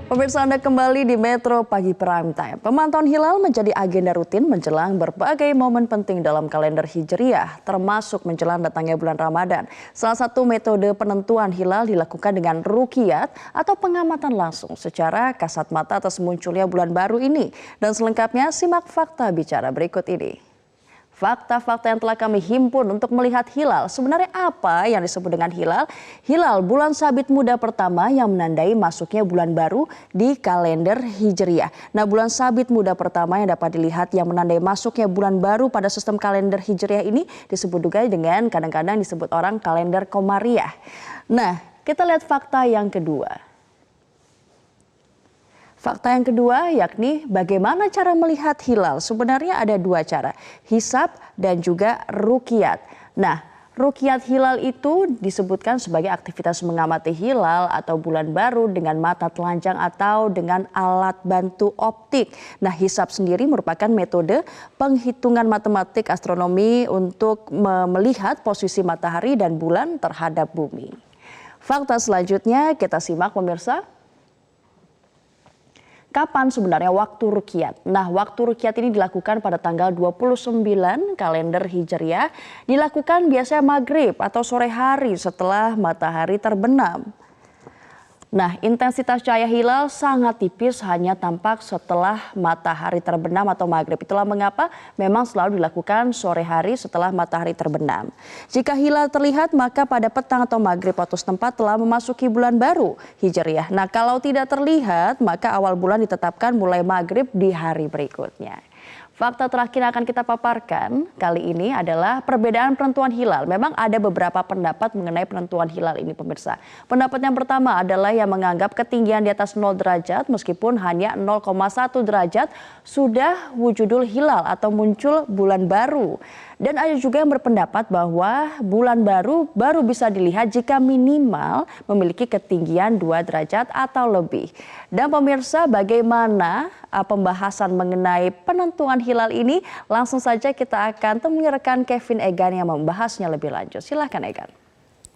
Pemirsa, Anda kembali di Metro Pagi Prime Time. Pemantauan hilal menjadi agenda rutin menjelang berbagai momen penting dalam kalender Hijriah, termasuk menjelang datangnya bulan Ramadan. Salah satu metode penentuan hilal dilakukan dengan ruqyat atau pengamatan langsung secara kasat mata atas munculnya bulan baru ini. Dan selengkapnya simak fakta bicara berikut ini. Fakta-fakta yang telah kami himpun untuk melihat hilal. Sebenarnya apa yang disebut dengan hilal? Hilal bulan sabit muda pertama yang menandai masuknya bulan baru di kalender Hijriah. Nah, bulan sabit muda pertama yang dapat dilihat yang menandai masuknya bulan baru pada sistem kalender Hijriah ini disebut juga dengan kadang-kadang disebut orang kalender Komariah. Nah, kita lihat fakta yang kedua. Fakta yang kedua yakni bagaimana cara melihat hilal. Sebenarnya ada dua cara, hisab dan juga ruqyat. Nah, ruqyat hilal itu disebutkan sebagai aktivitas mengamati hilal atau bulan baru dengan mata telanjang atau dengan alat bantu optik. Nah, hisab sendiri merupakan metode penghitungan matematik astronomi untuk melihat posisi matahari dan bulan terhadap bumi. Fakta selanjutnya kita simak pemirsa. Kapan sebenarnya waktu ruqyat? Nah, waktu ruqyat ini dilakukan pada tanggal 29 kalender Hijriah. Dilakukan biasanya maghrib atau sore hari setelah matahari terbenam. Nah, intensitas cahaya hilal sangat tipis, hanya tampak setelah matahari terbenam atau maghrib. Itulah mengapa memang selalu dilakukan sore hari setelah matahari terbenam. Jika hilal terlihat, maka pada petang atau maghrib waktu setempat telah memasuki bulan baru Hijriah. Nah, kalau tidak terlihat, maka awal bulan ditetapkan mulai maghrib di hari berikutnya. Fakta terakhir yang akan kita paparkan kali ini adalah perbedaan penentuan hilal. Memang ada beberapa pendapat mengenai penentuan hilal ini pemirsa. Pendapat yang pertama adalah yang menganggap ketinggian di atas 0 derajat meskipun hanya 0,1 derajat sudah wujudul hilal atau muncul bulan baru. Dan ada juga yang berpendapat bahwa bulan baru bisa dilihat jika minimal memiliki ketinggian 2 derajat atau lebih. Dan pemirsa, bagaimana pembahasan mengenai penentuan hilal ini? Langsung saja kita akan temui rekan Kevin Egan yang membahasnya lebih lanjut. Silahkan Egan.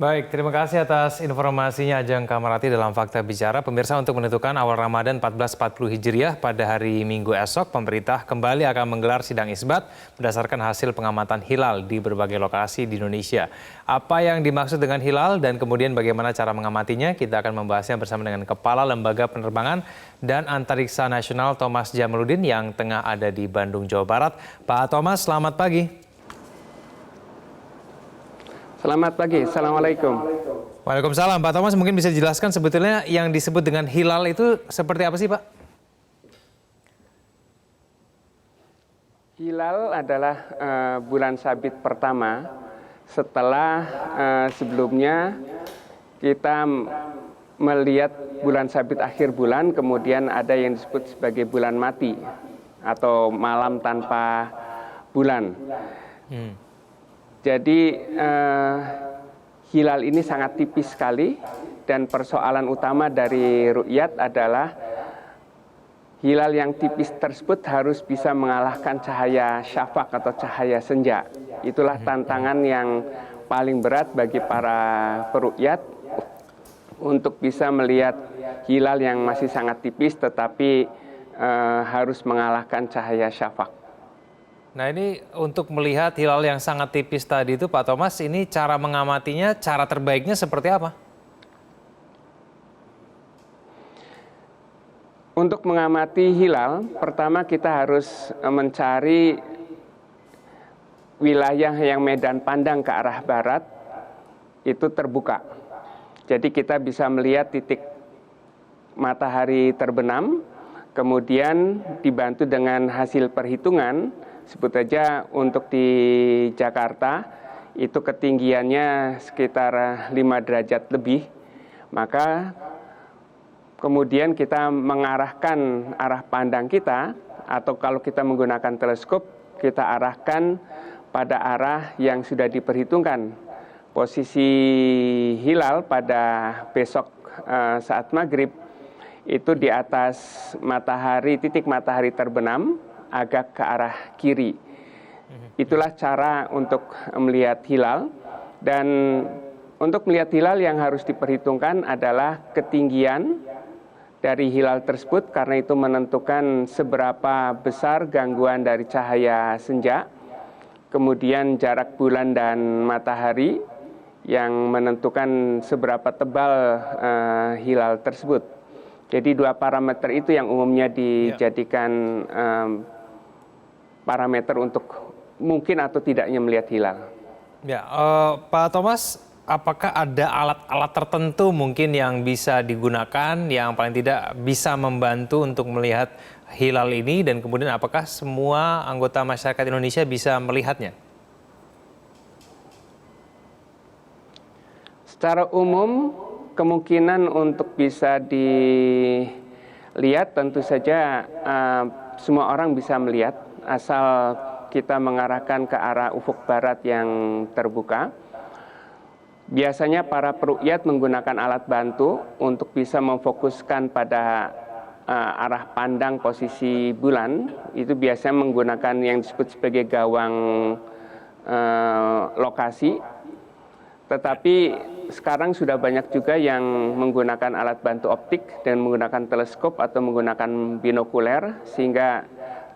Baik, terima kasih atas informasinya Ajeng Kamarati dalam Fakta Bicara. Pemirsa, untuk menentukan awal Ramadan 1440 Hijriah pada hari Minggu esok, pemerintah kembali akan menggelar sidang isbat berdasarkan hasil pengamatan hilal di berbagai lokasi di Indonesia. Apa yang dimaksud dengan hilal dan kemudian bagaimana cara mengamatinya, kita akan membahasnya bersama dengan Kepala Lembaga Penerbangan dan Antariksa Nasional Thomas Jamaluddin yang tengah ada di Bandung, Jawa Barat. Pak Thomas, selamat pagi. Selamat pagi, Assalamualaikum. Waalaikumsalam. Pak Thomas, mungkin bisa dijelaskan sebetulnya yang disebut dengan hilal itu seperti apa sih, Pak? Hilal adalah bulan sabit pertama setelah sebelumnya kita melihat bulan sabit akhir bulan, kemudian ada yang disebut sebagai bulan mati atau malam tanpa bulan. Jadi hilal ini sangat tipis sekali dan persoalan utama dari ruqyat adalah hilal yang tipis tersebut harus bisa mengalahkan cahaya syafaq atau cahaya senja. Itulah tantangan yang paling berat bagi para peruqyat untuk bisa melihat hilal yang masih sangat tipis tetapi harus mengalahkan cahaya syafaq. Nah, ini untuk melihat hilal yang sangat tipis tadi itu Pak Thomas, ini cara mengamatinya, cara terbaiknya seperti apa? Untuk mengamati hilal, pertama kita harus mencari wilayah yang medan pandang ke arah barat itu terbuka. Jadi kita bisa melihat titik matahari terbenam, kemudian dibantu dengan hasil perhitungan. Sebut saja untuk di Jakarta itu ketinggiannya sekitar 5 derajat lebih. Maka kemudian kita mengarahkan arah pandang kita, atau kalau kita menggunakan teleskop, kita arahkan pada arah yang sudah diperhitungkan. Posisi hilal pada besok saat maghrib itu di atas matahari, titik matahari terbenam, agak ke arah kiri. Itulah cara untuk melihat hilal. Dan untuk melihat hilal yang harus diperhitungkan adalah ketinggian dari hilal tersebut karena itu menentukan seberapa besar gangguan dari cahaya senja, kemudian jarak bulan dan matahari yang menentukan seberapa tebal hilal tersebut. Jadi dua parameter itu yang umumnya dijadikan parameter untuk mungkin atau tidaknya melihat hilal. Ya, Pak Thomas, apakah ada alat-alat tertentu mungkin yang bisa digunakan, yang paling tidak bisa membantu untuk melihat hilal ini, dan kemudian apakah semua anggota masyarakat Indonesia bisa melihatnya? Secara umum, kemungkinan untuk bisa dilihat tentu saja semua orang bisa melihat, asal kita mengarahkan ke arah ufuk barat yang terbuka. Biasanya para peruqyat menggunakan alat bantu untuk bisa memfokuskan pada arah pandang posisi bulan. Itu biasanya menggunakan yang disebut sebagai gawang lokasi. Tetapi sekarang sudah banyak juga yang menggunakan alat bantu optik dan menggunakan teleskop atau menggunakan binokuler, sehingga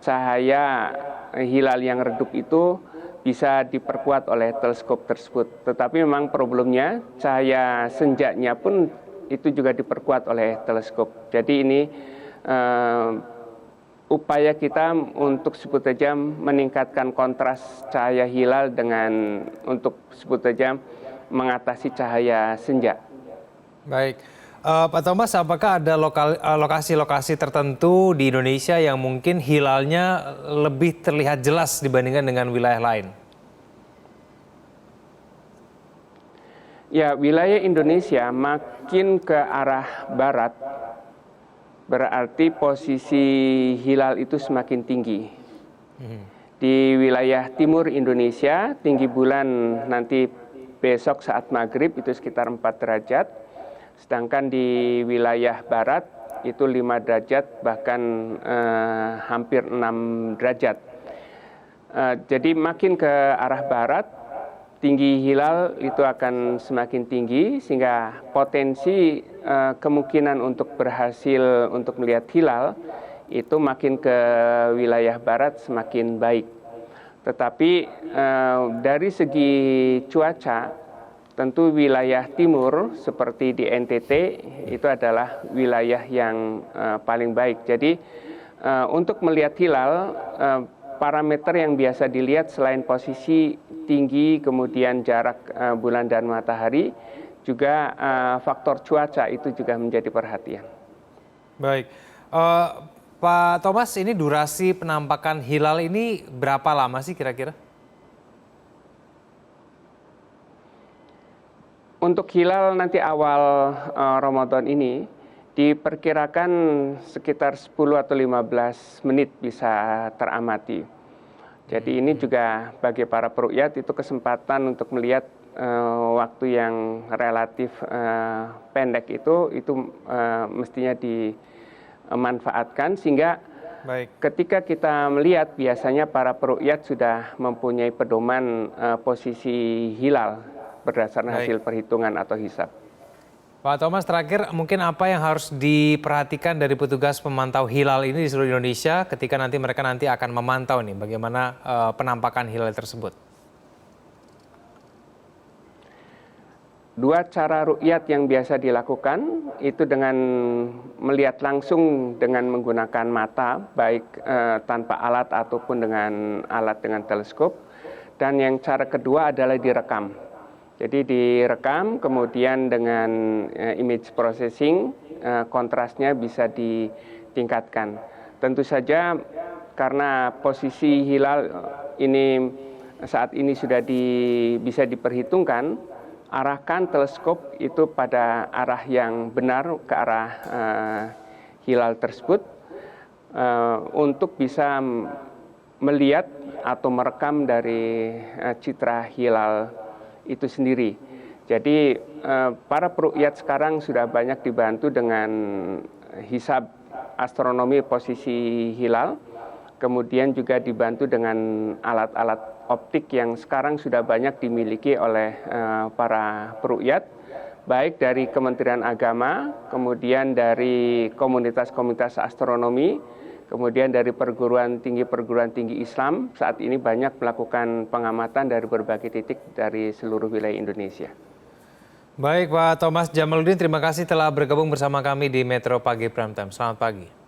cahaya hilal yang redup itu bisa diperkuat oleh teleskop tersebut. Tetapi memang problemnya cahaya senjanya pun itu juga diperkuat oleh teleskop. Jadi ini upaya kita untuk sebut saja meningkatkan kontras cahaya hilal dengan untuk sebut saja mengatasi cahaya senja. Baik, Pak Thomas, apakah ada lokasi-lokasi tertentu di Indonesia yang mungkin hilalnya lebih terlihat jelas dibandingkan dengan wilayah lain? Ya, wilayah Indonesia makin ke arah barat, berarti posisi hilal itu semakin tinggi. Di wilayah timur Indonesia, tinggi bulan nanti besok saat maghrib itu sekitar 4 derajat. Sedangkan di wilayah barat itu 5 derajat, bahkan hampir 6 derajat. Jadi makin ke arah barat, tinggi hilal itu akan semakin tinggi, sehingga potensi kemungkinan untuk berhasil untuk melihat hilal itu makin ke wilayah barat semakin baik. Tetapi dari segi cuaca, tentu wilayah timur seperti di NTT itu adalah wilayah yang paling baik. Jadi untuk melihat hilal, parameter yang biasa dilihat selain posisi tinggi, kemudian jarak bulan dan matahari, juga faktor cuaca itu juga menjadi perhatian. Baik, Pak Thomas, ini durasi penampakan hilal ini berapa lama sih kira-kira? Untuk hilal nanti awal Ramadan ini diperkirakan sekitar 10 atau 15 menit bisa teramati. Jadi ini juga bagi para peruqyat itu kesempatan untuk melihat waktu yang relatif pendek itu mestinya dimanfaatkan, sehingga ketika kita melihat biasanya para peruqyat sudah mempunyai pedoman posisi hilal berdasarkan hasil perhitungan atau hisab. Pak Thomas, terakhir mungkin apa yang harus diperhatikan dari petugas pemantau hilal ini di seluruh Indonesia ketika nanti mereka akan memantau nih bagaimana penampakan hilal tersebut? Dua cara ruqyat yang biasa dilakukan itu dengan melihat langsung dengan menggunakan mata, baik tanpa alat ataupun dengan alat dengan teleskop. Dan yang cara kedua adalah direkam. Jadi direkam, kemudian dengan image processing, kontrasnya bisa ditingkatkan. Tentu saja karena posisi hilal ini saat ini sudah bisa diperhitungkan, arahkan teleskop itu pada arah yang benar, ke arah hilal tersebut, untuk bisa melihat atau merekam dari citra hilal itu sendiri. Jadi para peruqyat sekarang sudah banyak dibantu dengan hisab astronomi posisi hilal, kemudian juga dibantu dengan alat-alat optik yang sekarang sudah banyak dimiliki oleh para peruqyat, baik dari Kementerian Agama, kemudian dari komunitas-komunitas astronomi, kemudian dari perguruan tinggi Islam, saat ini banyak melakukan pengamatan dari berbagai titik dari seluruh wilayah Indonesia. Baik Pak Thomas Jamaluddin, terima kasih telah bergabung bersama kami di Metro Pagi Prime Time. Selamat pagi.